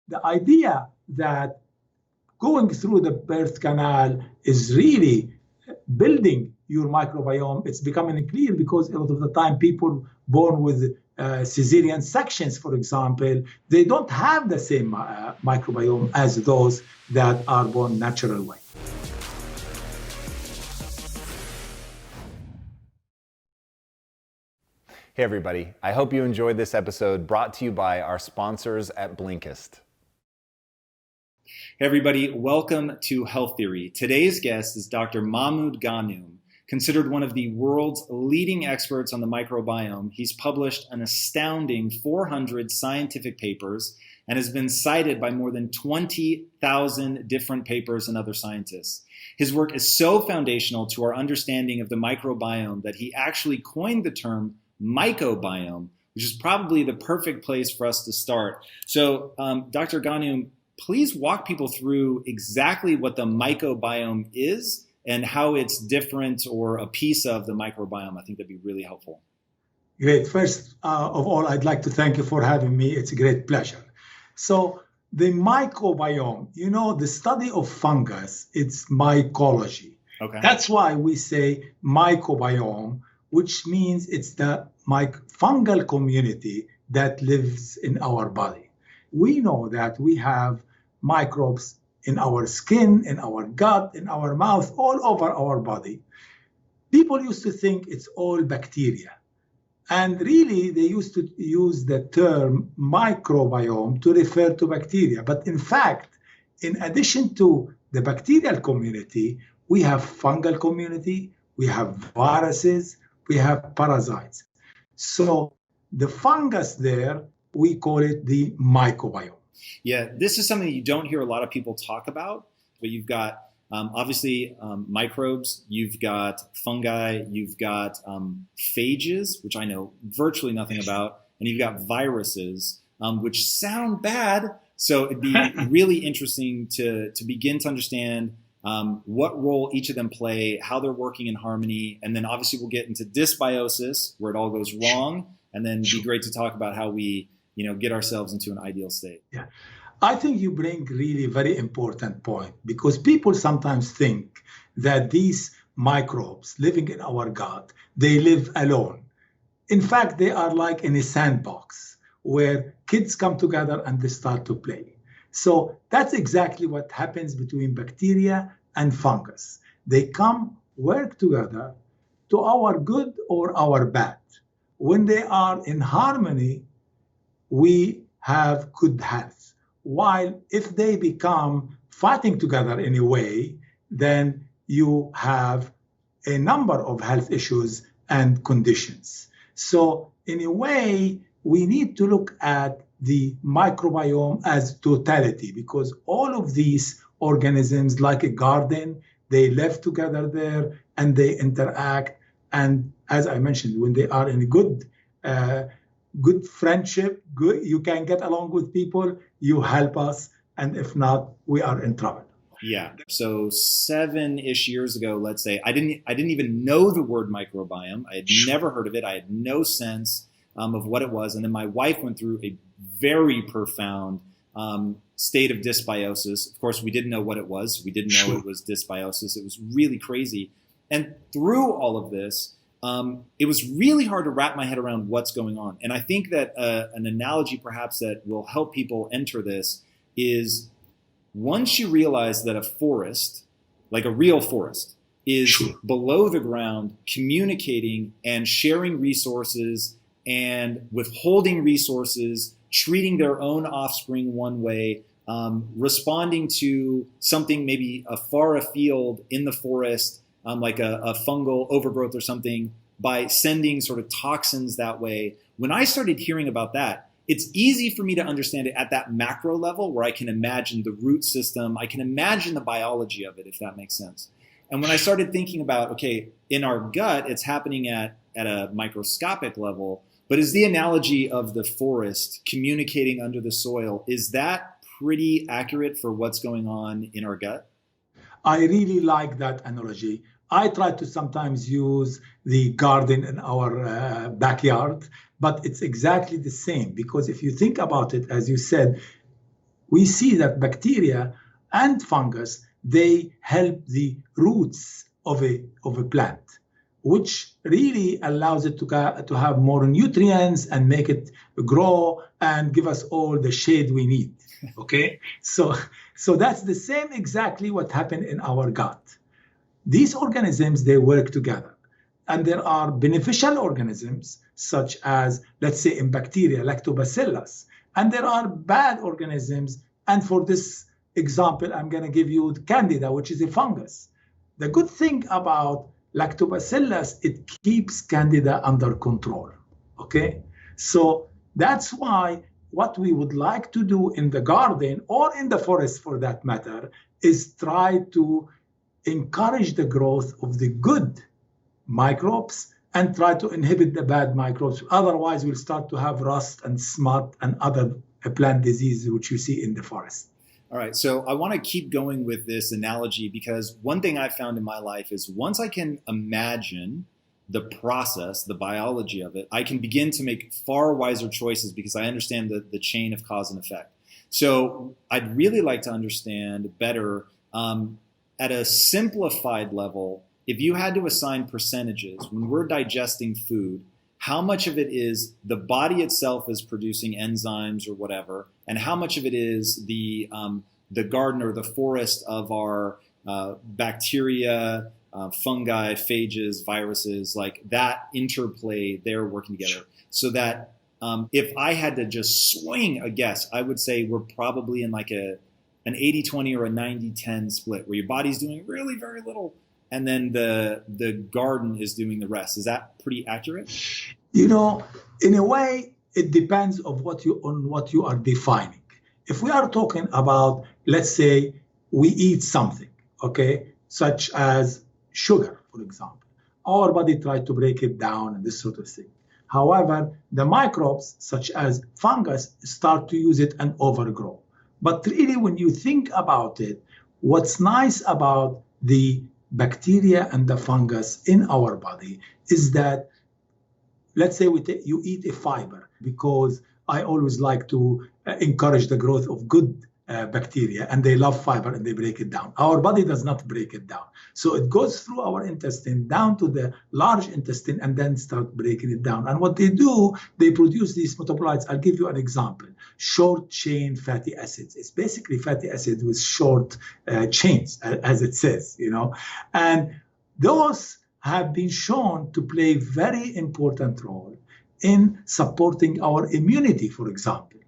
the idea that going through the birth canal is really building your microbiome, it's becoming clear because a lot of the time people born with cesarean sections, for example, they don't have the same microbiome as those that are born natural way. Hey everybody, I hope you enjoyed this episode brought to you by our sponsors at Blinkist. Hey everybody, welcome to Health Theory. Today's guest is Dr. Mahmoud Ghannoum, considered one of the world's leading experts on the microbiome. He's published an astounding 400 scientific papers and has been cited by more than 20,000 different papers and other scientists. His work is so foundational to our understanding of the microbiome that he actually coined the term mycobiome, which is probably the perfect place for us to start. So, Dr. Ghannoum, please walk people through exactly what the mycobiome is and how it's different or a piece of the microbiome. I think that'd be really helpful. Great. First of all, I'd like to thank you for having me. It's a great pleasure. So the microbiome, the study of fungus, it's mycology. Okay. That's why we say mycobiome, which means it's the fungal community that lives in our body. We know that we have microbes in our skin, in our gut, in our mouth, all over our body. People used to think it's all bacteria. And really, they used to use the term microbiome to refer to bacteria. But in fact, in addition to the bacterial community, we have fungal community, we have viruses, we have parasites. So the fungus there, we call it the microbiome. Yeah, this is something you don't hear a lot of people talk about, but you've got obviously microbes, you've got fungi, you've got phages, which I know virtually nothing about, and you've got viruses, which sound bad. So it'd be really interesting to begin to understand what role each of them play, how they're working in harmony, and then obviously we'll get into dysbiosis, where it all goes wrong, and then it'd be great to talk about how we get ourselves into an ideal state. Yeah, I think you bring really very important point because people sometimes think that these microbes living in our gut, they live alone. In fact, they are like in a sandbox where kids come together and they start to play. So that's exactly what happens between bacteria and fungus. They come work together to our good or our bad. When they are in harmony, we have good health. While if they become fighting together in a way, then you have a number of health issues and conditions. So in a way, we need to look at the microbiome as totality because all of these organisms, like a garden, they live together there and they interact. And as I mentioned, when they are in a good friendship, you can get along with people, you help us, and if not, we are in trouble. Yeah. So 7-ish years ago, let's say, I didn't even know the word microbiome. I had never heard of it. I had no sense of what it was. And then my wife went through a very profound state of dysbiosis. Of course, we didn't know what it was. We didn't know it was dysbiosis. It was really crazy. And through all of this, it was really hard to wrap my head around what's going on. And I think that an analogy perhaps that will help people enter this is once you realize that a forest, like a real forest, is below the ground, communicating and sharing resources and withholding resources, treating their own offspring one way, responding to something maybe far afield in the forest, like a fungal overgrowth or something, by sending sort of toxins that way. When I started hearing about that, it's easy for me to understand it at that macro level where I can imagine the root system, I can imagine the biology of it, if that makes sense. And when I started thinking about, okay, in our gut, it's happening at a microscopic level, but is the analogy of the forest communicating under the soil, is that pretty accurate for what's going on in our gut? I really like that analogy. I try to sometimes use the garden in our backyard, but it's exactly the same because if you think about it, as you said, we see that bacteria and fungus, they help the roots of a plant, which really allows it to have more nutrients and make it grow and give us all the shade we need. Okay, so that's the same exactly what happened in our gut. These organisms, they work together. And there are beneficial organisms, such as, let's say, in bacteria, lactobacillus. And there are bad organisms. And for this example, I'm going to give you Candida, which is a fungus. The good thing about lactobacillus, it keeps Candida under control. Okay? So that's why what we would like to do in the garden, or in the forest for that matter, is try to encourage the growth of the good microbes and try to inhibit the bad microbes. Otherwise, we'll start to have rust and smut and other plant diseases which you see in the forest. All right, so I want to keep going with this analogy, because one thing I've found in my life is once I can imagine the process, the biology of it, I can begin to make far wiser choices because I understand the chain of cause and effect. So I'd really like to understand better, at a simplified level, if you had to assign percentages when we're digesting food, how much of it is the body itself is producing enzymes or whatever, and how much of it is the garden or the forest of our bacteria, fungi, phages, viruses, like that interplay, they're working together. So that if I had to just swing a guess, I would say we're probably in like an 80-20 or a 90-10 split, where your body's doing really very little, and then the garden is doing the rest. Is that pretty accurate? You know, in a way, it depends on what you are defining. If we are talking about, let's say, we eat something, okay, such as sugar, for example, our body tries to break it down and this sort of thing. However, the microbes, such as fungus, start to use it and overgrow. But really, when you think about it, what's nice about the bacteria and the fungus in our body is that, let's say you eat a fiber, because I always like to encourage the growth of good bacteria, and they love fiber and they break it down. Our body does not break it down. So it goes through our intestine down to the large intestine and then start breaking it down. And what they do, they produce these metabolites. I'll give you an example. Short chain fatty acids. It's basically fatty acids with short chains, as it says, you know. And those have been shown to play a very important role in supporting our immunity, for example.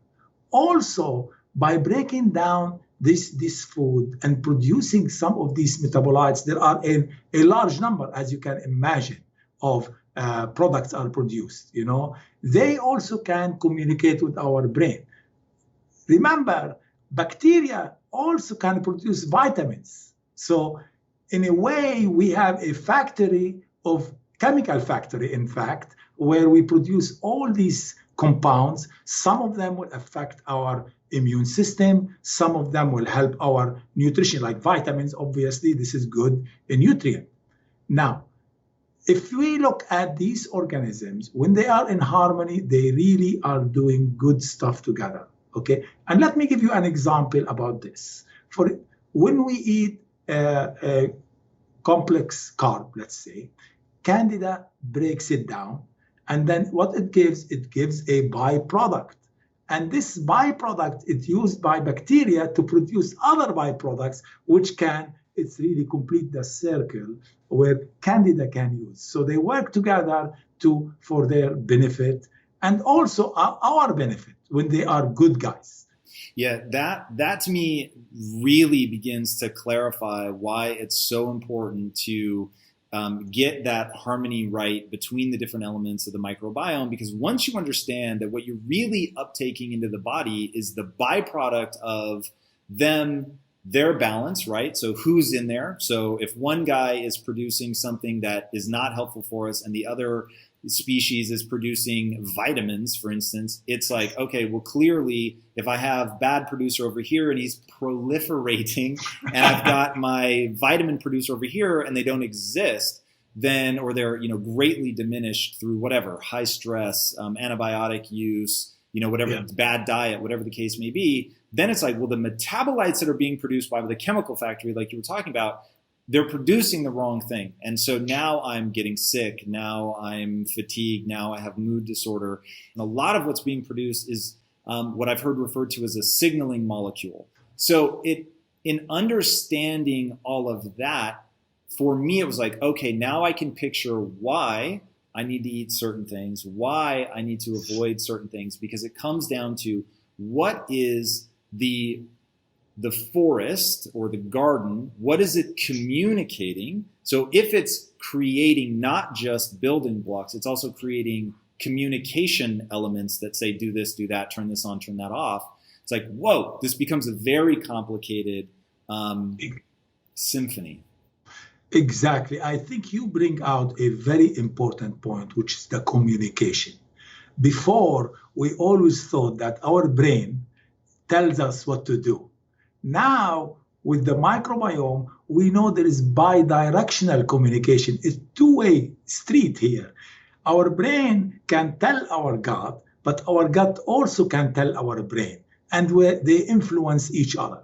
Also, by breaking down this food and producing some of these metabolites, there are a large number, as you can imagine, of products are produced. You know, they also can communicate with our brain. Remember, bacteria also can produce vitamins. So in a way, we have a chemical factory, in fact, where we produce all these compounds. Some of them will affect our immune system. Some of them will help our nutrition, like vitamins. Obviously, this is good, a nutrient. Now, if we look at these organisms, when they are in harmony, they really are doing good stuff together. Okay, and let me give you an example about this. For when we eat a complex carb, let's say, Candida breaks it down, and then what it gives a byproduct. And this byproduct is used by bacteria to produce other byproducts, which it's really complete the circle where Candida can use. So they work together for their benefit and also our benefit when they are good guys. Yeah, that to me really begins to clarify why it's so important to get that harmony right between the different elements of the microbiome, because once you understand that what you're really uptaking into the body is the byproduct of their balance, right? So who's in there? So if one guy is producing something that is not helpful for us and the other species is producing vitamins, for instance, it's like, okay, well, clearly if I have bad producer over here and he's proliferating and I've got my vitamin producer over here and they don't exist, then, or they're, greatly diminished through whatever, high stress, antibiotic use, whatever, bad diet, whatever the case may be, then it's like, well, the metabolites that are being produced by the chemical factory, like you were talking about, they're producing the wrong thing. And so now I'm getting sick. Now I'm fatigued. Now I have mood disorder. And a lot of what's being produced is what I've heard referred to as a signaling molecule. So in understanding all of that, for me, it was like, okay, now I can picture why I need to eat certain things, why I need to avoid certain things, because it comes down to what is the forest or the garden, what is it communicating? So if it's creating not just building blocks, it's also creating communication elements that say, do this, do that, turn this on, turn that off. It's like, whoa, this becomes a very complicated symphony. Exactly. I think you bring out a very important point, which is the communication. Before, we always thought that our brain tells us what to do. Now, with the microbiome, we know there is bidirectional communication. It's a two-way street here. Our brain can tell our gut, but our gut also can tell our brain, and they influence each other.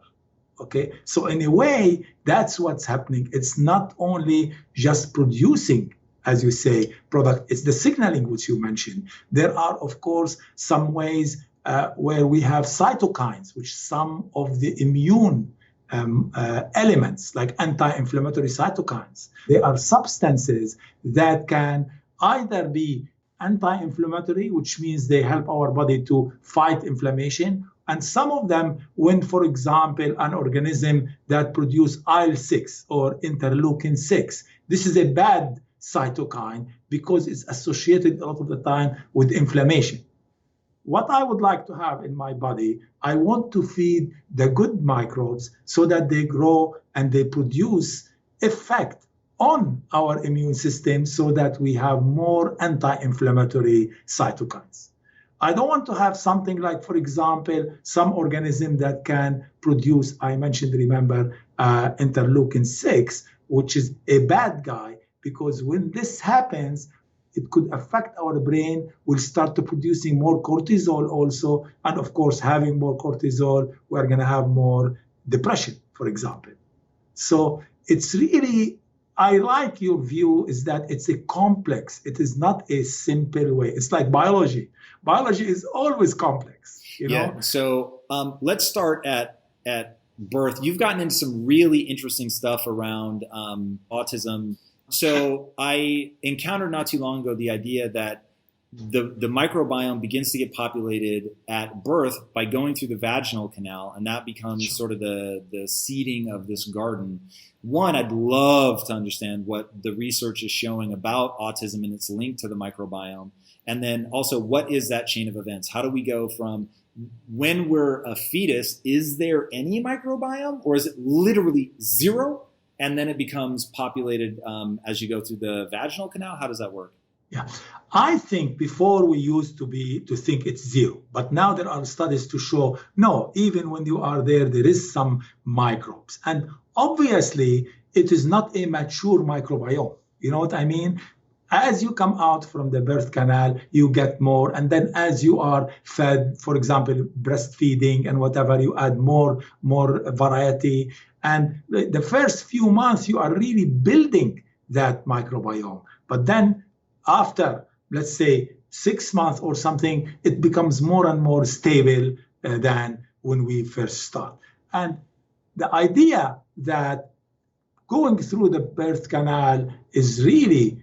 Okay, so in a way, that's what's happening. It's not only just producing, as you say, product, it's the signaling which you mentioned. There are, of course, some ways where we have cytokines, which some of the immune elements, like anti-inflammatory cytokines. They are substances that can either be anti-inflammatory, which means they help our body to fight inflammation. And some of them, when, for example, an organism that produces IL-6 or interleukin-6, this is a bad cytokine because it's associated a lot of the time with inflammation. What I would like to have in my body, I want to feed the good microbes so that they grow and they produce effect on our immune system so that we have more anti-inflammatory cytokines. I don't want to have something like, for example, some organism that can produce, I mentioned, remember, interleukin-6, which is a bad guy, because when this happens, it could affect our brain. We'll start to producing more cortisol also. And of course, having more cortisol, we're going to have more depression, for example. So it's really, I like your view is that it's a complex. It is not a simple way. It's like biology. Biology is always complex. You know? Yeah. So let's start at birth. You've gotten into some really interesting stuff around autism. So I encountered not too long ago the idea that the microbiome begins to get populated at birth by going through the vaginal canal, and that becomes sort of the seeding of this garden. One, I'd love to understand what the research is showing about autism and its link to the microbiome. And then also, what is that chain of events? How do we go from when we're a fetus, is there any microbiome, or is it literally zero? And then it becomes populated as you go through the vaginal canal? How does that work? Yeah, I think before we used to think it's zero, but now there are studies to show, no, even when you are there, there is some microbes. And obviously, it is not a mature microbiome. You know what I mean? As you come out from the birth canal, you get more. And then as you are fed, for example, breastfeeding and whatever, you add more variety. And the first few months, you are really building that microbiome. But then after, let's say, 6 months or something, it becomes more and more stable than when we first start. And the idea that going through the birth canal is really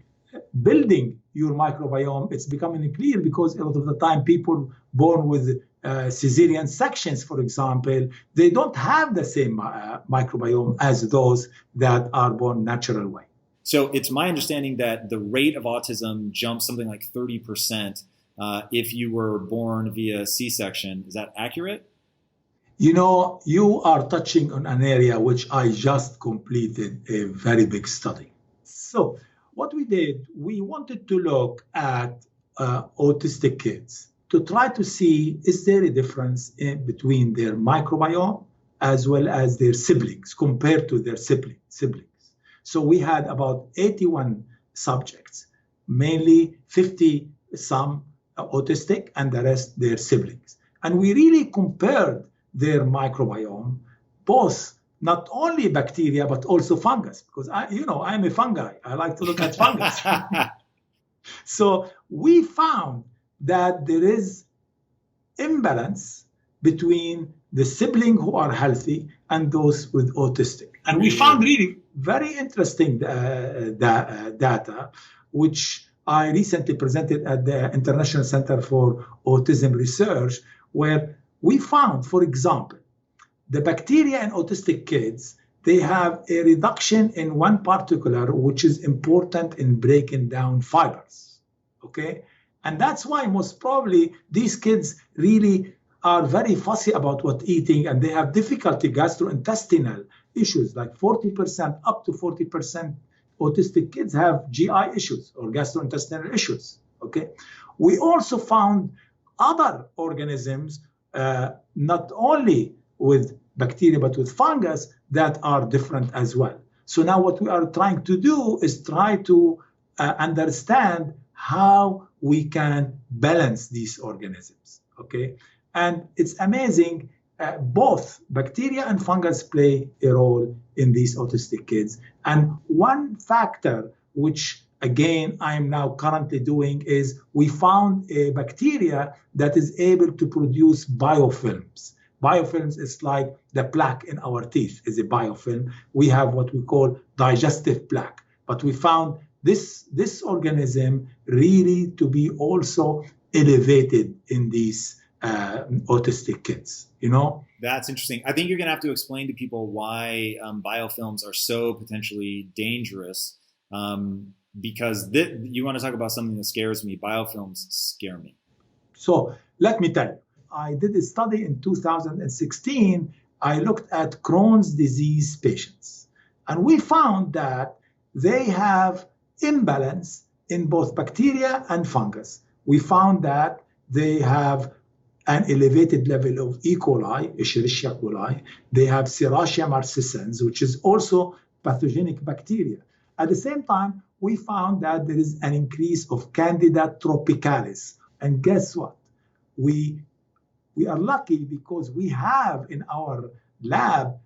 building your microbiome, it's becoming clear because a lot of the time people born with cesarean sections, for example, they don't have the same microbiome as those that are born natural way. So it's my understanding that the rate of autism jumps something like 30% if you were born via C-section. Is that accurate? You know, you are touching on an area which I just completed a very big study. So what we did, we wanted to look at autistic kids to try to see, is there a difference between their microbiome as well as their siblings compared to their siblings. So we had about 81 subjects, mainly 50 some autistic and the rest their siblings. And we really compared their microbiome, both not only bacteria, but also fungus, because I'm a fungi. I like to look at fungus. So we found that there is imbalance between the siblings who are healthy and those with autistic. And we found really very interesting data, which I recently presented at the International Center for Autism Research, where we found, for example, the bacteria in autistic kids, they have a reduction in one particular, which is important in breaking down fibers, okay? And that's why most probably these kids really are very fussy about what eating, and they have difficulty gastrointestinal issues, like 40%, up to 40% autistic kids have GI issues or gastrointestinal issues, okay? We also found other organisms, not only with bacteria, but with fungus that are different as well. So now what we are trying to do is try to understand how we can balance these organisms, okay? And it's amazing, both bacteria and fungus play a role in these autistic kids. And one factor, which again, I am now currently doing, is we found a bacteria that is able to produce biofilms. Biofilms is like the plaque in our teeth is a biofilm. We have what we call digestive plaque, but we found this organism really to be also elevated in these autistic kids, That's interesting. I think you're going to have to explain to people why biofilms are so potentially dangerous, because you want to talk about something that scares me. Biofilms scare me. So let me tell you, I did a study in 2016. I looked at Crohn's disease patients, and we found that they have imbalance in both bacteria and fungus. We found that they have an elevated level of E. coli, Escherichia coli. They have Serratia marcescens, which is also pathogenic bacteria. At the same time, we found that there is an increase of Candida tropicalis. And guess what? We are lucky because we have in our lab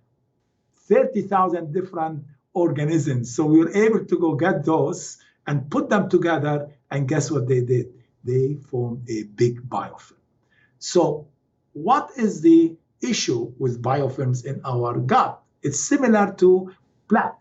30,000 different organisms. So we were able to go get those and put them together. And guess what they did? They formed a big biofilm. So what is the issue with biofilms in our gut? It's similar to plaque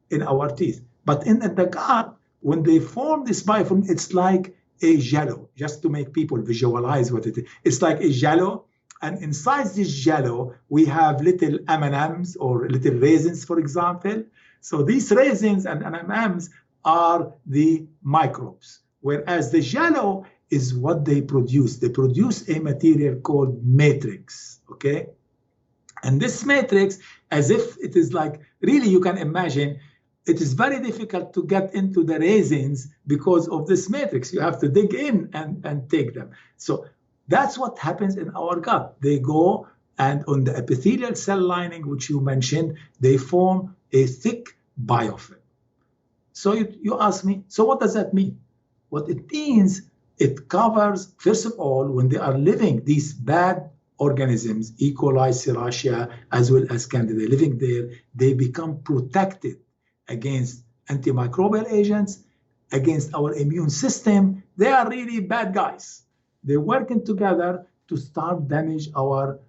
in our teeth. But in the gut, when they form this biofilm, it's like a jello, just to make people visualize what it is. It's like a jello, and inside this jello, we have little M&Ms or little raisins, for example. So these raisins and M&Ms are the microbes, whereas the jello is what they produce. They produce a material called matrix, okay? And this matrix, as if it is like, really you can imagine, it is very difficult to get into the raisins because of this matrix. You have to dig in and take them. So that's what happens in our gut. They go, and on the epithelial cell lining, which you mentioned, they form a thick biofilm. So you ask me, so what does that mean? What it means, it covers, first of all, when they are living, these bad organisms, E. coli, Serratia, as well as Candida, living there, they become protected against antimicrobial agents, against our immune system. They are really bad guys. They're working together to start damage our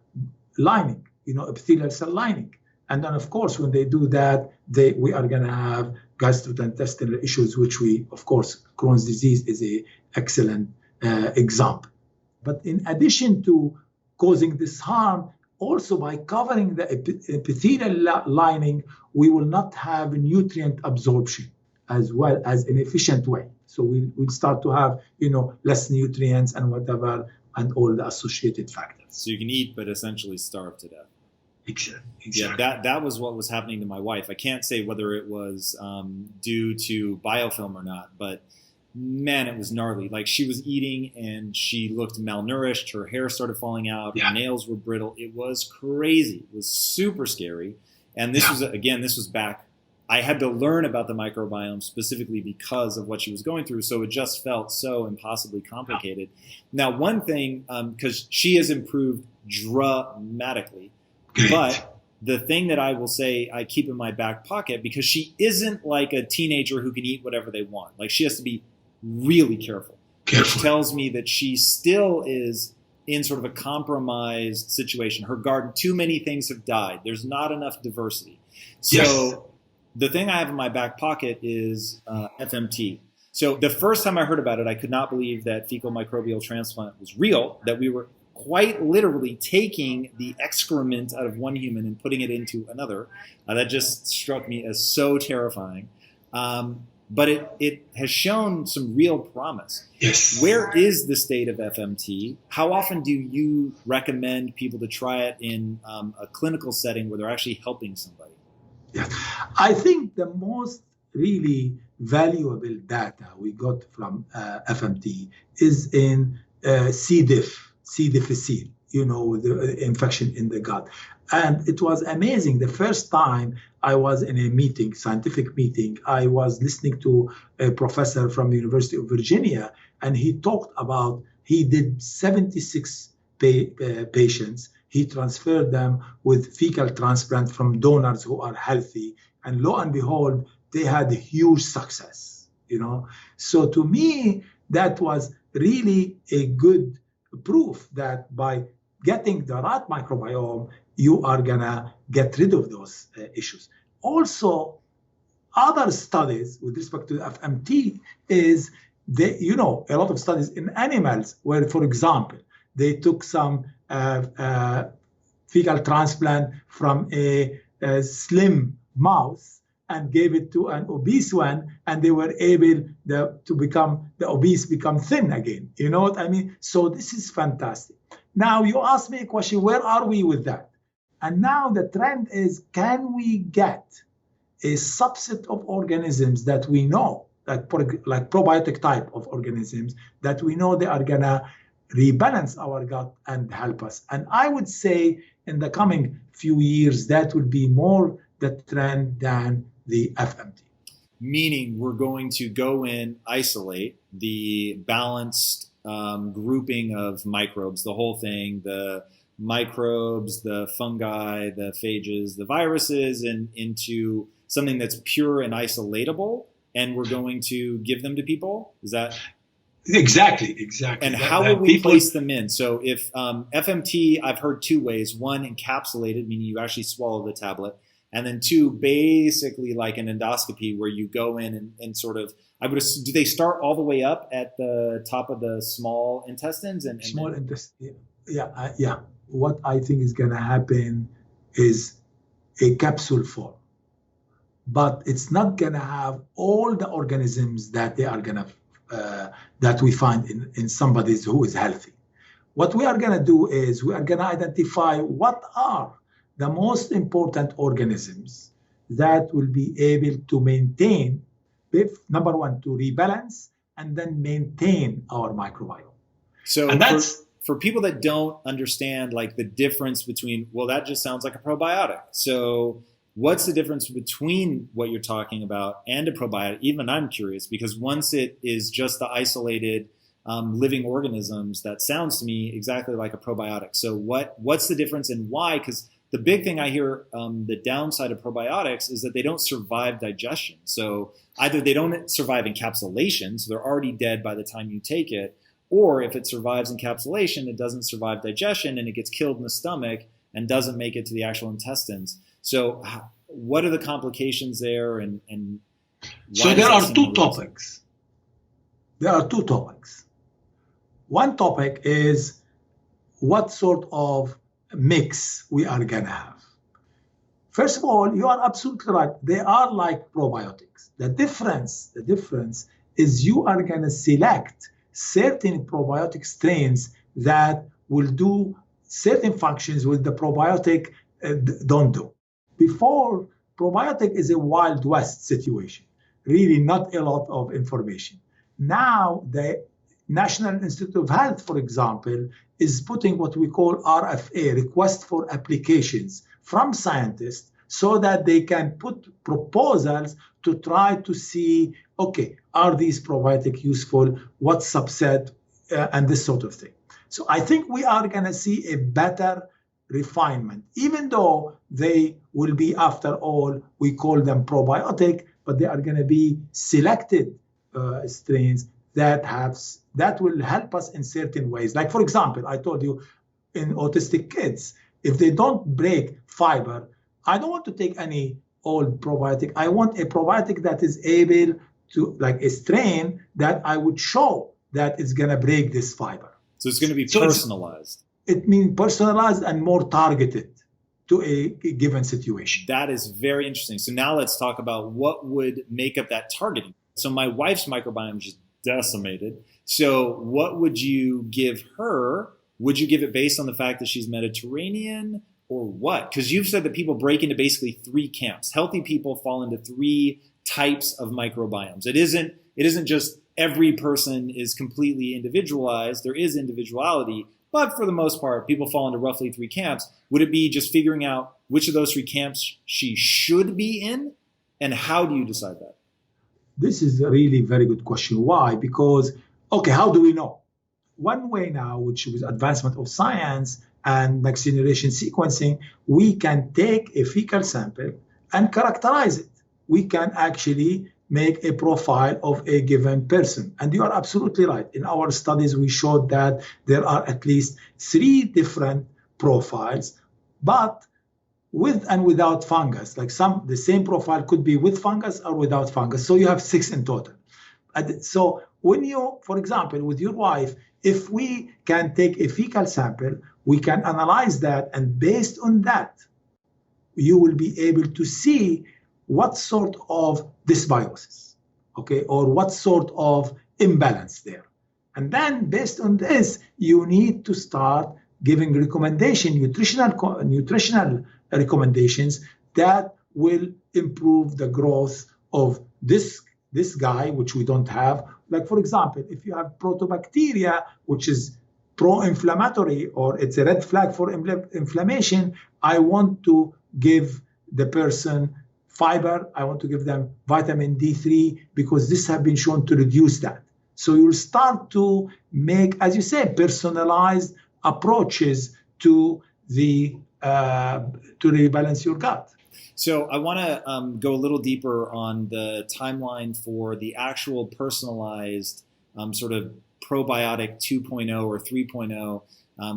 lining, epithelial cell lining. And then, of course, when they do that, we are going to have gastrointestinal issues, which of course, Crohn's disease is an excellent example. But in addition to causing this harm, also by covering the epithelial lining, we will not have nutrient absorption as well as an efficient way. So we'll start to have, less nutrients and whatever, and all the associated factors. So you can eat, but essentially starve to death. Exactly. Yeah, that was what was happening to my wife. I can't say whether it was due to biofilm or not, but man, it was gnarly. Like, she was eating and she looked malnourished. Her hair started falling out. Her nails were brittle. It was crazy. It was super scary. And this was back. I had to learn about the microbiome specifically because of what she was going through. So it just felt so impossibly complicated. Now, one thing, because she has improved dramatically. Great. But the thing that I will say I keep in my back pocket, because she isn't like a teenager who can eat whatever they want. Like, she has to be really careful. Which tells me that she still is in sort of a compromised situation. Her garden, too many things have died. There's not enough diversity. So the thing I have in my back pocket is FMT. So the first time I heard about it, I could not believe that fecal microbial transplant was real, that we were quite literally taking the excrement out of one human and putting it into another. That just struck me as so terrifying. But it has shown some real promise. Yes. Where is the state of FMT? How often do you recommend people to try it in a clinical setting where they're actually helping somebody? Yeah, I think the most really valuable data we got from FMT is in C. difficile, the infection in the gut. And it was amazing. The first time I was in a meeting, scientific meeting, I was listening to a professor from the University of Virginia, and he talked about, he did 76 patients. He transferred them with fecal transplant from donors who are healthy. And lo and behold, they had a huge success, So to me, that was really a good proof that by getting the right microbiome, you are going to get rid of those issues. Also, other studies with respect to FMT is, a lot of studies in animals where, for example, they took some fecal transplant from a slim mouse and gave it to an obese one, and they were able the obese become thin again. You know what I mean? So this is fantastic. Now you ask me a question, where are we with that? And now the trend is, can we get a subset of organisms that we know, like probiotic type of organisms, that we know they are going to rebalance our gut and help us? And I would say in the coming few years, that will be more the trend than the FMT. Meaning we're going to go in, isolate the balanced grouping of microbes, the whole thing, the microbes, the fungi, the phages, the viruses, and into something that's pure and isolatable, and we're going to give them to people? Is that exactly? And how will we place them in? So if FMT, I've heard two ways: one, encapsulated, meaning you actually swallow the tablet, and then two, basically like an endoscopy where you go in and sort of, do they start all the way up at the top of the small intestines? And small intestine, yeah. What I think is going to happen is a capsule form, but it's not going to have all the organisms that they are going to that we find in somebody who is healthy. What we are going to do is we are going to identify what are the most important organisms that will be able to maintain, number one, to rebalance and then maintain our microbiome. So and that's for people that don't understand, like, the difference between, well, that just sounds like a probiotic. So what's the difference between what you're talking about and a probiotic? Even I'm curious, because once it is just the isolated living organisms, that sounds to me exactly like a probiotic. So what's the difference and why? Because the big thing I hear, the downside of probiotics is that they don't survive digestion. So either they don't survive encapsulation, so they're already dead by the time you take it, or if it survives encapsulation, it doesn't survive digestion and it gets killed in the stomach and doesn't make it to the actual intestines. So what are the complications there? And so there are two topics. There are two topics. One topic is what sort of mix we are going to have. First of all, you are absolutely right. They are like probiotics. The difference is you are going to select certain probiotic strains that will do certain functions with the probiotic don't do. Before, probiotic is a Wild West situation, really not a lot of information. Now, the National Institute of Health, for example, is putting what we call RFA, request for applications, from scientists so that they can put proposals to try to see, okay, are these probiotics useful, what subset, and this sort of thing. So I think we are going to see a better refinement, even though they will be, after all, we call them probiotic, but they are going to be selected strains that will help us in certain ways. Like, for example, I told you in autistic kids, if they don't break fiber, I don't want to take any old probiotic. I want a probiotic that is able to, like a strain that I would show that it's going to break this fiber. So it's going to be personalized. It means personalized and more targeted to a given situation. That is very interesting. So now let's talk about what would make up that targeting. So my wife's microbiome is just decimated. So what would you give her? Would you give it based on the fact that she's Mediterranean or what? Because you've said that people break into basically 3 camps. Healthy people fall into 3 types of microbiomes. It isn't just every person is completely individualized. There is individuality, but for the most part, people fall into roughly 3 camps. Would it be just figuring out which of those 3 camps she should be in, and how do you decide that? This is a really very good question. Why? Because, okay, how do we know? One way now, which is advancement of science and next generation sequencing, we can take a fecal sample and characterize it. We can actually make a profile of a given person. And you are absolutely right. In our studies, we showed that there are at least 3 different profiles, but with and without fungus. Like the same profile could be with fungus or without fungus. So you have 6 in total. And so when you, for example, with your wife, if we can take a fecal sample, we can analyze that, and based on that, you will be able to see what sort of dysbiosis, okay, or what sort of imbalance there. And then based on this, you need to start giving nutritional recommendations that will improve the growth of this guy, which we don't have. Like, for example, if you have protobacteria, which is pro-inflammatory, or it's a red flag for inflammation, I want to give the person fiber. I want to give them vitamin D3 because this has been shown to reduce that. So you'll start to make, as you say, personalized approaches to rebalance your gut. So I want to go a little deeper on the timeline for the actual personalized sort of probiotic 2.0 or 3.0,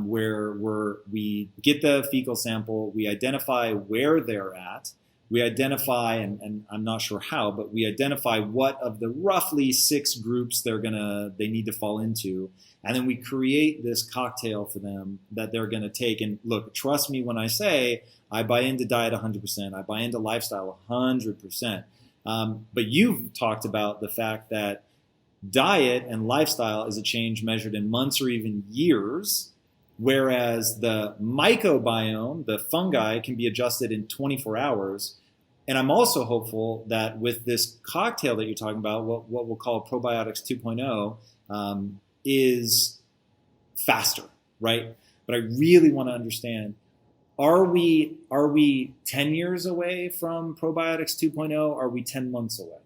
where we get the fecal sample, we identify where they're at, we identify, and I'm not sure how, but we identify what of the roughly 6 groups they need to fall into, and then we create this cocktail for them that they're going to take. And look, trust me when I say I buy into diet 100%, I buy into lifestyle 100%. But you've talked about the fact that diet and lifestyle is a change measured in months or even years, whereas the microbiome, the fungi, can be adjusted in 24 hours. And I'm also hopeful that with this cocktail that you're talking about, what we'll call probiotics 2.0, is faster, right? But I really want to understand, are we 10 years away from probiotics 2.0? Are we 10 months away?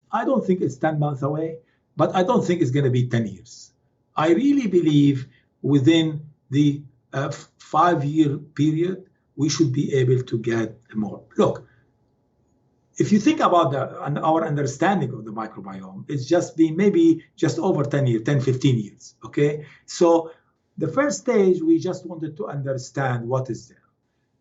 I don't think it's 10 months away, but I don't think it's going to be 10 years. I really believe within the 5-year period, we should be able to get more. Look, if you think about our understanding of the microbiome, it's just been maybe just over 10 years, 10, 15 years, okay? So the first stage, we just wanted to understand what is there.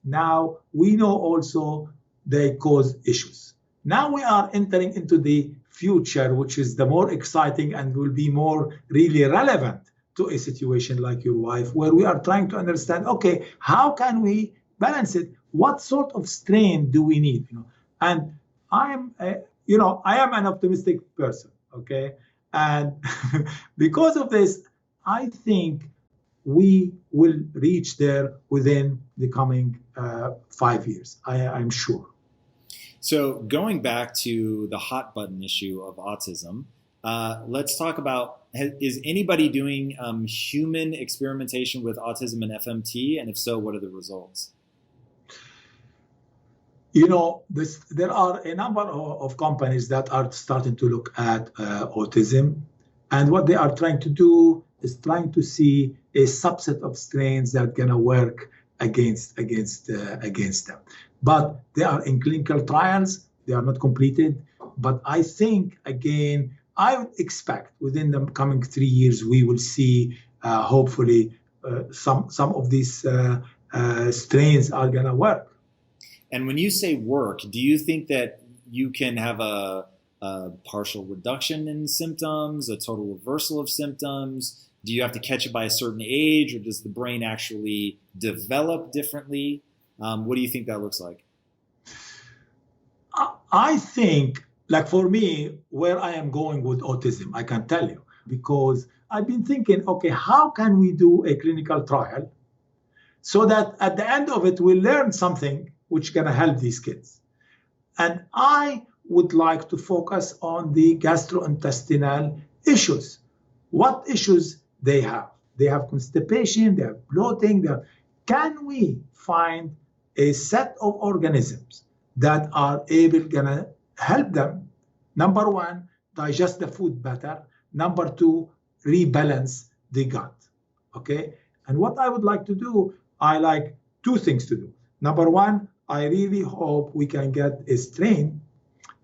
Now, we know also they cause issues. Now we are entering into the future, which is the more exciting and will be more really relevant to a situation like your wife, where we are trying to understand, okay, how can we balance it? What sort of strain do we need? And I am an optimistic person, okay? And because of this, I think we will reach there within the coming 5 years, I'm sure. So going back to the hot button issue of autism, let's talk about, is anybody doing human experimentation with autism and FMT? And if so, what are the results? There are a number of companies that are starting to look at autism. And what they are trying to do is trying to see a subset of strains that are going to work against them. But they are in clinical trials. They are not completed. But I think, again, I would expect within the coming 3 years, we will see, hopefully, some of these strains are going to work. And when you say work, do you think that you can have a partial reduction in symptoms, a total reversal of symptoms? Do you have to catch it by a certain age, or does the brain actually develop differently? What do you think that looks like? I think, like for me, where I am going with autism, I can tell you, because I've been thinking, okay, how can we do a clinical trial so that at the end of it, we learn something which can help these kids? And I would like to focus on the gastrointestinal issues. What issues they have? They have constipation, they have bloating. Can we find a set of organisms that are gonna help them, number one, digest the food better, number two, rebalance the gut, okay? And what I would like to do, I like two things to do. Number one, I really hope we can get a strain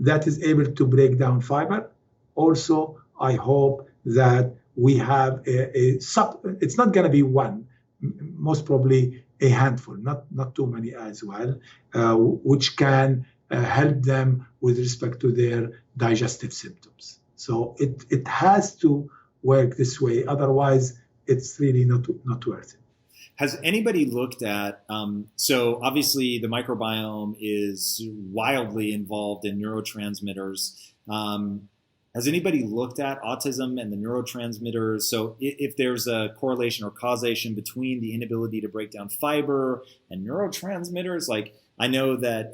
that is able to break down fiber. Also, I hope that we have it's not going to be one, most probably a handful, not too many as well, which can help them with respect to their digestive symptoms. So it has to work this way. Otherwise, it's really not worth it. Has anybody looked at, so obviously the microbiome is wildly involved in neurotransmitters. Has anybody looked at autism and the neurotransmitters? So if there's a correlation or causation between the inability to break down fiber and neurotransmitters, like I know that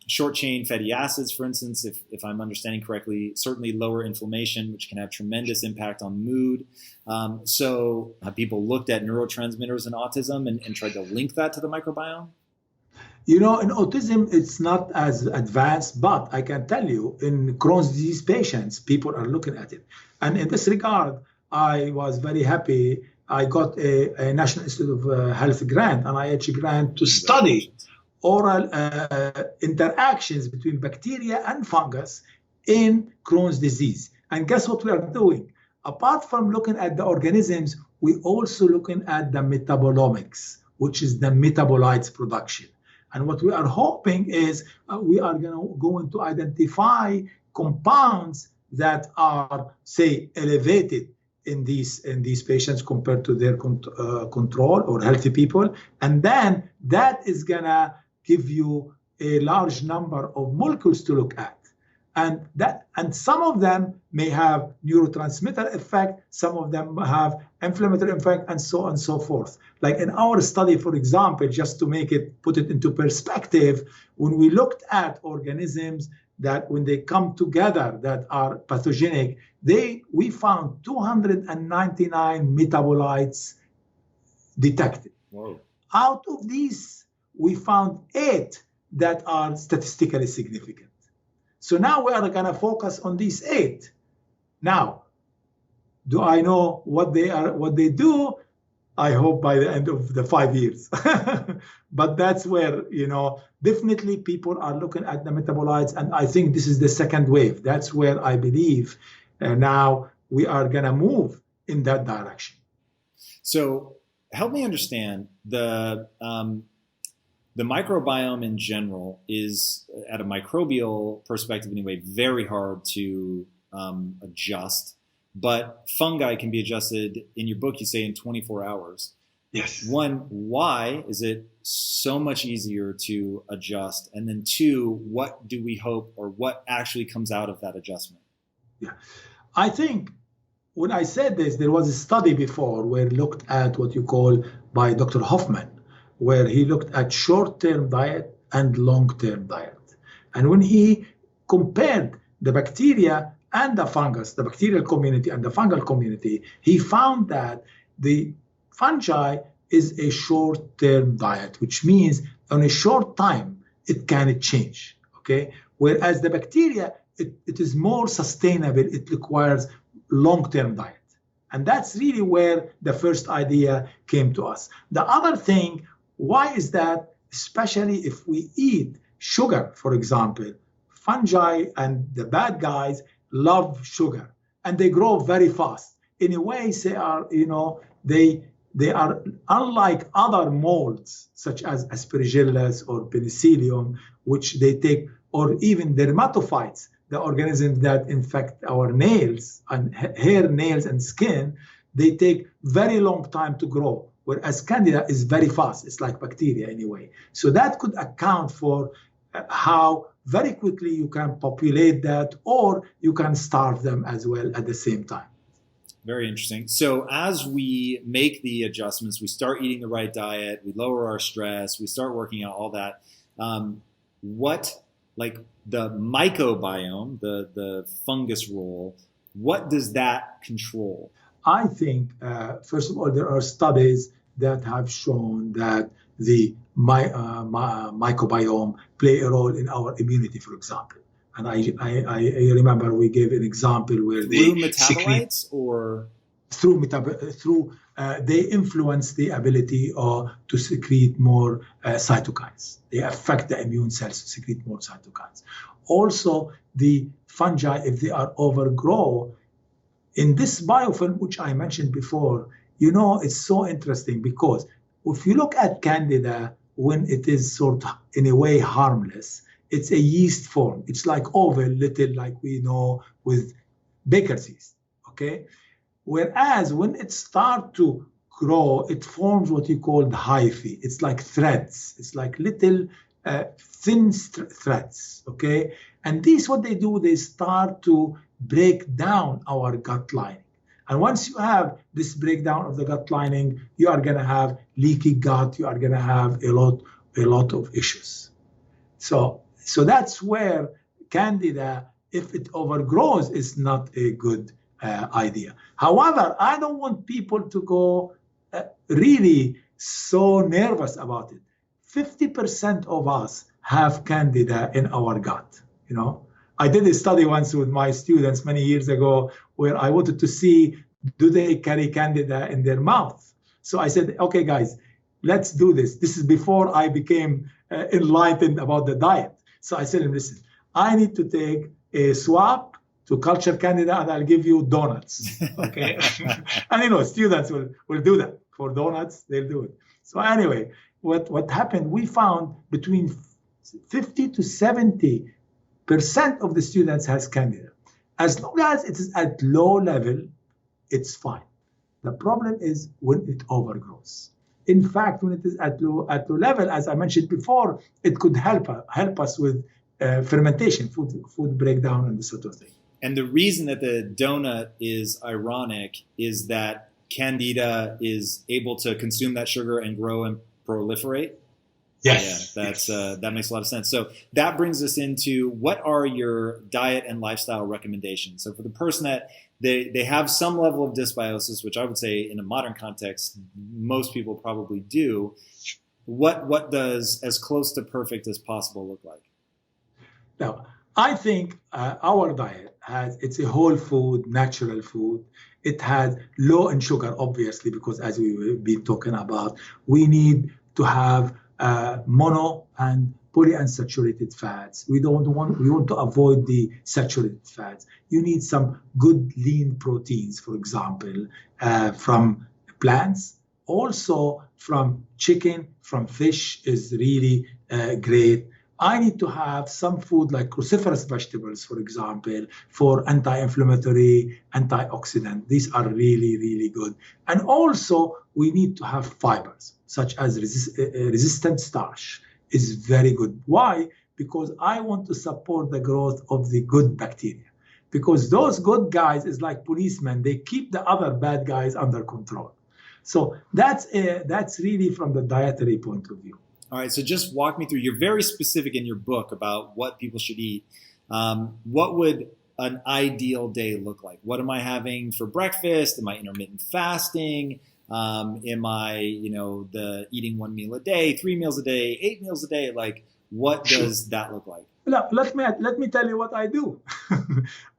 short chain fatty acids, for instance, if I'm understanding correctly, certainly lower inflammation, which can have tremendous impact on mood. So have people looked at neurotransmitters in autism and tried to link that to the microbiome? You know, in autism, it's not as advanced, but I can tell you in Crohn's disease patients, people are looking at it. And in this regard, I was very happy. I got a National Institute of Health grant, an NIH grant, to study oral interactions between bacteria and fungus in Crohn's disease. And guess what we are doing? Apart from looking at the organisms, we also looking at the metabolomics, which is the metabolites production. And what we are hoping is we are going to identify compounds that are, say, elevated in these patients compared to their control or healthy people. And then that is going to give you a large number of molecules to look at. And some of them may have neurotransmitter effect, some of them have inflammatory effect, and so on and so forth. Like in our study, for example, just to put it into perspective, when we looked at organisms that when they come together that are pathogenic, we found 299 metabolites detected. Whoa. Out of these, we found 8 that are statistically significant. So now we are going to focus on these 8. Now, do I know what they do? I hope by the end of the 5 years. But that's where, definitely people are looking at the metabolites. And I think this is the second wave. That's where I believe now we are going to move in that direction. So help me understand the microbiome in general is, at a microbial perspective anyway, very hard to adjust. But fungi can be adjusted, in your book you say, in 24 hours. Yes. One, why is it so much easier to adjust? And then two, what do we hope, or what actually comes out of that adjustment? Yeah, I think when I said this, there was a study before where looked at what you call by Dr. Hoffman, where he looked at short-term diet and long-term diet. And when he compared the bacteria and the fungus, the bacterial community and the fungal community, he found that the fungi is a short-term diet, which means on a short time, it can change, okay? Whereas the bacteria, it is more sustainable. It requires long-term diet. And that's really where the first idea came to us. The other thing, why is that? Especially if we eat sugar, for example, fungi and the bad guys love sugar and they grow very fast. In a way, they are, they are unlike other molds such as Aspergillus or Penicillium, which they take, or even dermatophytes, the organisms that infect our nails and hair, nails, and skin. They take very long time to grow, whereas Candida is very fast. It's like bacteria anyway. So that could account for how very quickly you can populate that, or you can starve them as well at the same time. Very interesting. So as we make the adjustments, we start eating the right diet, we lower our stress, we start working out all that. Like the mycobiome, the fungus role, what does that control? I think, first of all, there are studies that have shown that the microbiome play a role in our immunity, for example. And I remember we gave an example where through metabolites or they influence the ability to secrete more cytokines. They affect the immune cells to secrete more cytokines. Also, the fungi, if they are overgrown, in this biofilm, which I mentioned before, it's so interesting because if you look at Candida, when it is sort of in a way harmless, it's a yeast form. It's like oval, little, like we know with baker's yeast, okay? Whereas when it starts to grow, it forms what you call the hyphae. It's like threads. It's like little thin threads, okay? And these, what they do, they start to break down our gut lining. And once you have this breakdown of the gut lining, you are going to have leaky gut. You are going to have a lot of issues. So that's where Candida, if it overgrows, is not a good idea. However, I don't want people to go really so nervous about it. 50% of us have Candida in our gut. I did a study once with my students many years ago where I wanted to see, do they carry Candida in their mouth? So I said, okay, guys, let's do this. This is before I became enlightened about the diet. So I said, listen, I need to take a swab to culture Candida and I'll give you donuts, okay? And students will do that. For donuts, they'll do it. So anyway, what happened, we found between 50 to 70% of the students has Candida. As long as it is at low level, it's fine. The problem is when it overgrows. In fact, when it is at low level, as I mentioned before, it could help us with fermentation, food breakdown, and this sort of thing. And the reason that the donut is ironic is that Candida is able to consume that sugar and grow and proliferate. Yes. Yeah, that makes a lot of sense. So that brings us into what are your diet and lifestyle recommendations? So for the person that they have some level of dysbiosis, which I would say in a modern context, most people probably do, what does as close to perfect as possible look like? Now, I think our diet it's a whole food, natural food. It has low in sugar, obviously, because as we've been talking about, we need to have mono and polyunsaturated fats. We want to avoid the saturated fats. You need some good lean proteins, for example, from plants. Also from chicken, from fish is really great. I need to have some food like cruciferous vegetables, for example, for anti-inflammatory, antioxidant. These are really, really good. And also we need to have fibers, such as resistant starch is very good. Why? Because I want to support the growth of the good bacteria. Because those good guys is like policemen. They keep the other bad guys under control. So that's really from the dietary point of view. All right, so just walk me through. You're very specific in your book about what people should eat. What would an ideal day look like? What am I having for breakfast? Am I intermittent fasting? Am I, eating one meal a day, 3 meals a day, 8 meals a day? Like, what does that look like? Let me tell you what I do.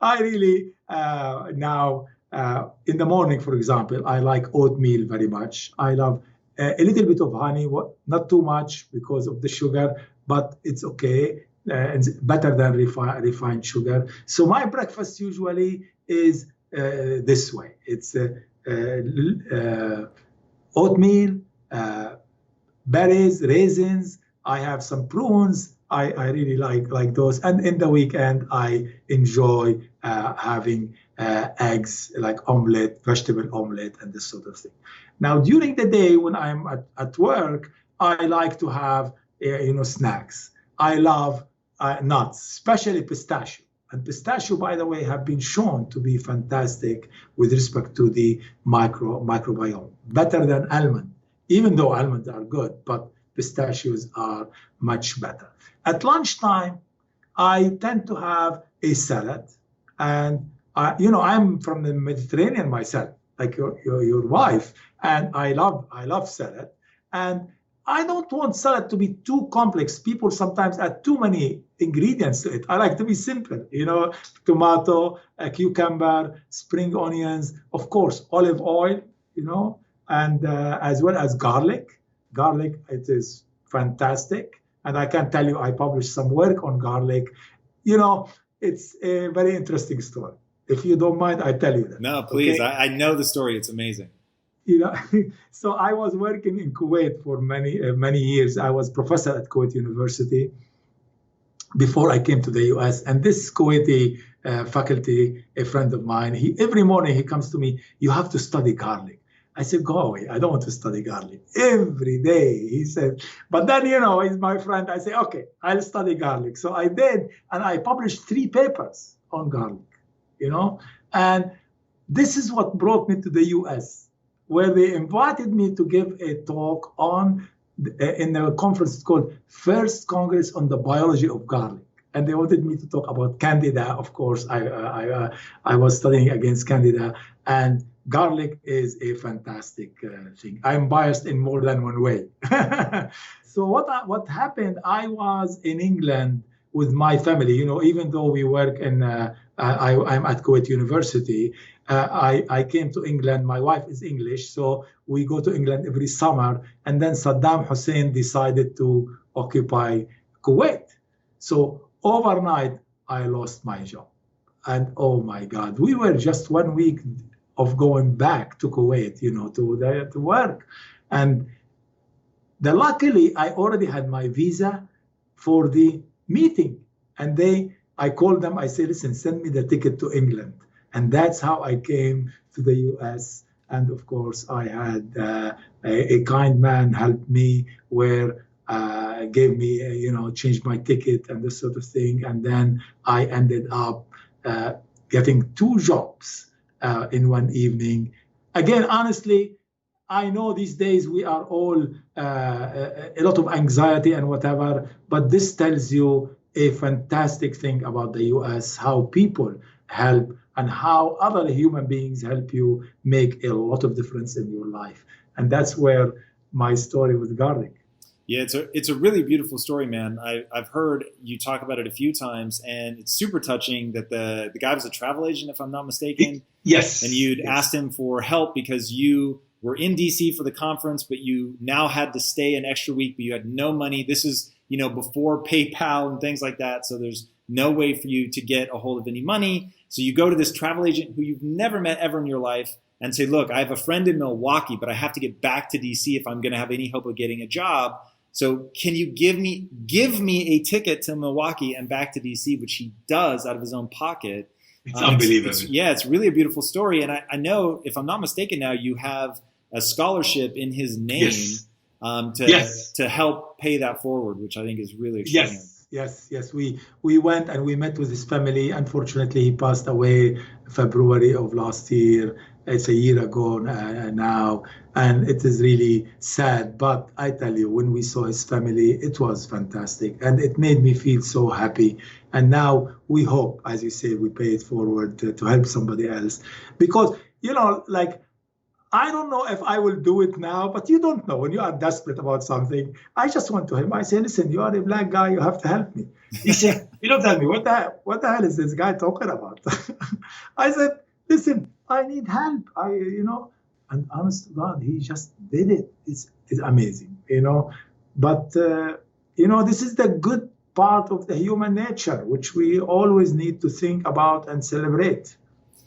I really now in the morning, for example, I like oatmeal very much. I love a little bit of honey, not too much because of the sugar, but it's okay. It's better than refined sugar. So my breakfast usually is this way. It's oatmeal, berries, raisins. I have some prunes. I really like those. And in the weekend, I enjoy having eggs, like omelette, vegetable omelette, and this sort of thing. Now, during the day when I'm at work, I like to have snacks. I love nuts, especially pistachio. And pistachio, by the way, have been shown to be fantastic with respect to the microbiome, better than almond, even though almonds are good, but pistachios are much better. At lunchtime, I tend to have a salad, and I'm from the Mediterranean myself, like your wife, and I love salad, and I don't want salad to be too complex. People sometimes add too many ingredients to it. I like to be simple, tomato, a cucumber, spring onions, of course, olive oil, and as well as garlic. Garlic, it is fantastic. And I can tell you, I published some work on garlic. It's a very interesting story. If you don't mind, I tell you that. No, please. Okay? I know the story. It's amazing. So I was working in Kuwait for many years. I was professor at Kuwait University before I came to the US. And this Kuwaiti faculty, a friend of mine, every morning he comes to me, you have to study garlic. I said, go away. I don't want to study garlic. Every day, he said. But then, he's my friend. I say, okay, I'll study garlic. So I did, and I published 3 papers on garlic, And this is what brought me to the US, where they invited me to give a talk in a conference called First Congress on the Biology of Garlic. And they wanted me to talk about Candida. Of course, I was studying against Candida, and garlic is a fantastic thing. I'm biased in more than one way. So what happened? I was in England with my family. Even though we work I'm at Kuwait University. I came to England. My wife is English, so we go to England every summer. And then Saddam Hussein decided to occupy Kuwait. So overnight, I lost my job. And oh my God, we were just 1 week of going back to Kuwait, to work. And luckily, I already had my visa for the meeting. And I called them, I said, listen, send me the ticket to England. And that's how I came to the US. And of course, I had a kind man help me where gave me, changed my ticket and this sort of thing. And then I ended up getting 2 jobs in one evening. Again, honestly, I know these days we are all a lot of anxiety and whatever, but this tells you a fantastic thing about the US, how people help and how other human beings help you make a lot of difference in your life. And that's where my story with garlic. Yeah, it's a really beautiful story, man. I've heard you talk about it a few times, and it's super touching that the guy was a travel agent, if I'm not mistaken. Yes. And you'd asked him for help because you were in DC for the conference, but you now had to stay an extra week, but you had no money. This is, before PayPal and things like that. So there's no way for you to get a hold of any money. So you go to this travel agent who you've never met ever in your life and say, look, I have a friend in Milwaukee, but I have to get back to DC if I'm going to have any hope of getting a job. So can you give me a ticket to Milwaukee and back to DC, which he does out of his own pocket. It's unbelievable. It's really a beautiful story. And I know, if I'm not mistaken now, you have a scholarship in his name to help pay that forward, which I think is really extraordinary. Yes. We went and we met with his family. Unfortunately, he passed away February of last year. It's a year ago now, and it is really sad. But I tell you, when we saw his family, it was fantastic, and it made me feel so happy. And now we hope, as you say, we pay it forward to help somebody else. Because, I don't know if I will do it now, but you don't know when you are desperate about something. I just went to him. I said, listen, you are a black guy. You have to help me. He said, tell me, what the hell is this guy talking about? I said, listen, I need help. And honest to God, he just did it. It's amazing, But, this is the good part of the human nature, which we always need to think about and celebrate,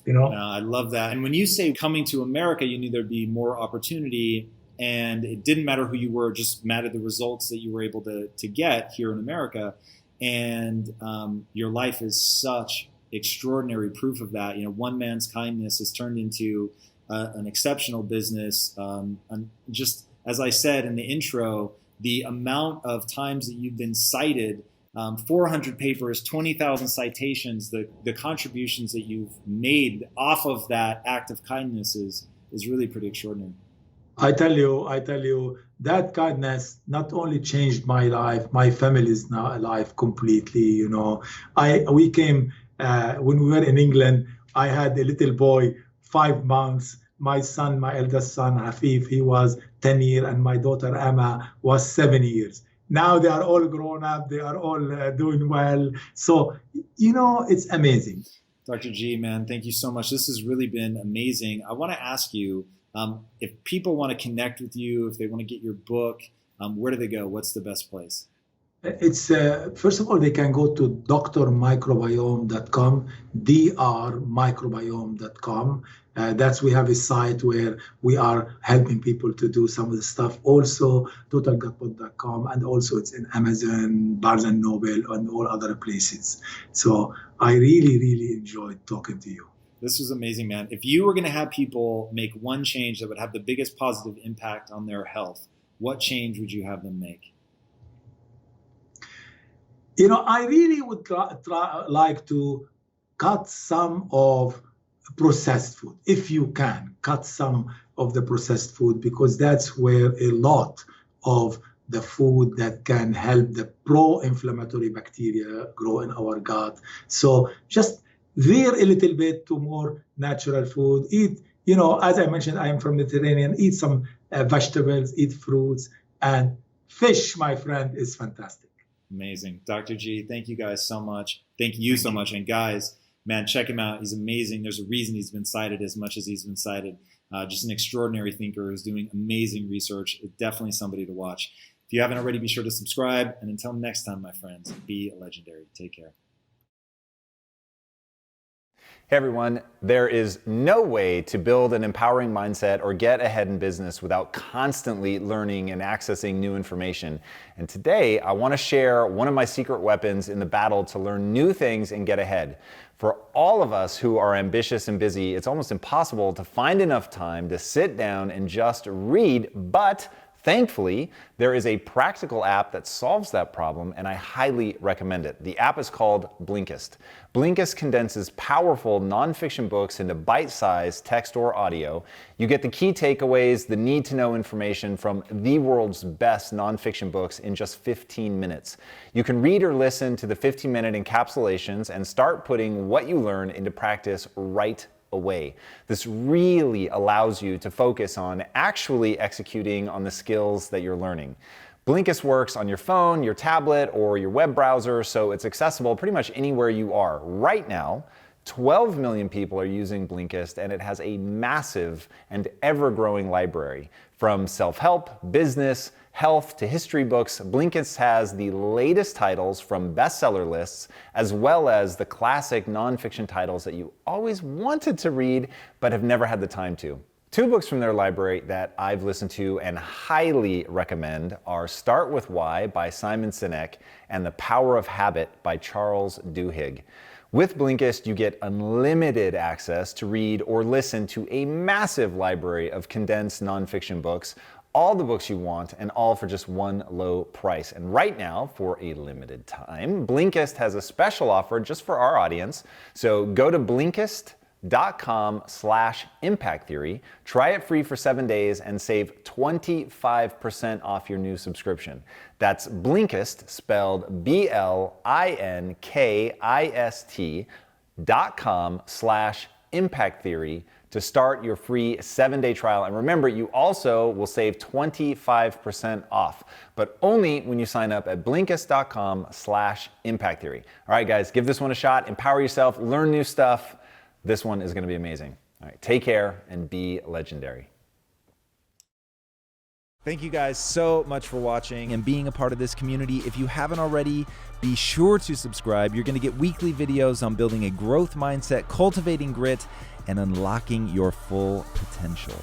I love that. And when you say coming to America, you knew there'd be more opportunity, and it didn't matter who you were, just mattered the results that you were able to get here in America. And your life is such extraordinary proof of that. One man's kindness has turned into an exceptional business. And just as I said in the intro, the amount of times that you've been cited, 400 papers, 20,000 citations, the contributions that you've made off of that act of kindness is really pretty extraordinary. I tell you, that kindness not only changed my life, my family is now alive completely. We came when we were in England. I had a little boy, 5 months. My son, my eldest son, Hafif, he was 10 years, and my daughter Emma was 7 years. Now they are all grown up. They are all doing well. So, it's amazing. Dr. G, man, thank you so much. This has really been amazing. I want to ask you, if people want to connect with you, if they want to get your book, where do they go? What's the best place? It's first of all, they can go to drmicrobiome.com, drmicrobiome.com. We have a site where we are helping people to do some of the stuff. Also, totalgutpod.com, and also it's in Amazon, Barnes and Noble, and all other places. So I really, really enjoyed talking to you. This was amazing, man. If you were going to have people make one change that would have the biggest positive impact on their health, what change would you have them make? I really would like to cut some of processed food. If you can, cut some of the processed food, because that's where a lot of the food that can help the pro-inflammatory bacteria grow in our gut. So just veer a little bit to more natural food. Eat, as I mentioned, I am from Mediterranean. Eat some vegetables, eat fruits, and fish, my friend, is fantastic. Amazing. Dr. G, thank you guys so much. Thank you so much. And guys, man, check him out. He's amazing. There's a reason he's been cited as much as he's been cited. Just an extraordinary thinker who's doing amazing research. Definitely somebody to watch. If you haven't already, be sure to subscribe. And until next time, my friends, be legendary. Take care. Hey everyone, there is no way to build an empowering mindset or get ahead in business without constantly learning and accessing new information. And today I want to share one of my secret weapons in the battle to learn new things and get ahead. For all of us who are ambitious and busy, it's almost impossible to find enough time to sit down and just read, but thankfully, there is a practical app that solves that problem, and I highly recommend it. The app is called Blinkist. Blinkist condenses powerful nonfiction books into bite-sized text or audio. You get the key takeaways, the need-to-know information from the world's best nonfiction books in just 15 minutes. You can read or listen to the 15-minute encapsulations and start putting what you learn into practice right away. This really allows you to focus on actually executing on the skills that you're learning. Blinkist works on your phone, your tablet, or your web browser, so it's accessible pretty much anywhere you are. Right now, 12 million people are using Blinkist, and it has a massive and ever-growing library. From self-help, business, health to history books, Blinkist has the latest titles from bestseller lists, as well as the classic nonfiction titles that you always wanted to read but have never had the time to. 2 books from their library that I've listened to and highly recommend are Start With Why by Simon Sinek and The Power of Habit by Charles Duhigg. With Blinkist, you get unlimited access to read or listen to a massive library of condensed nonfiction books, all the books you want, and all for just one low price. And right now, for a limited time, Blinkist has a special offer just for our audience. So go to Blinkist.com/Impact Theory, try it free for 7 days, and save 25% off your new subscription. That's Blinkist, spelled BLINKIST.com/Impact Theory to start your free 7-day trial. And remember, you also will save 25% off, but only when you sign up at Blinkist.com/Impact Theory. All right, guys, give this one a shot. Empower yourself, learn new stuff. This one is going to be amazing. All right, take care and be legendary. Thank you guys so much for watching and being a part of this community. If you haven't already, be sure to subscribe. You're going to get weekly videos on building a growth mindset, cultivating grit, and unlocking your full potential.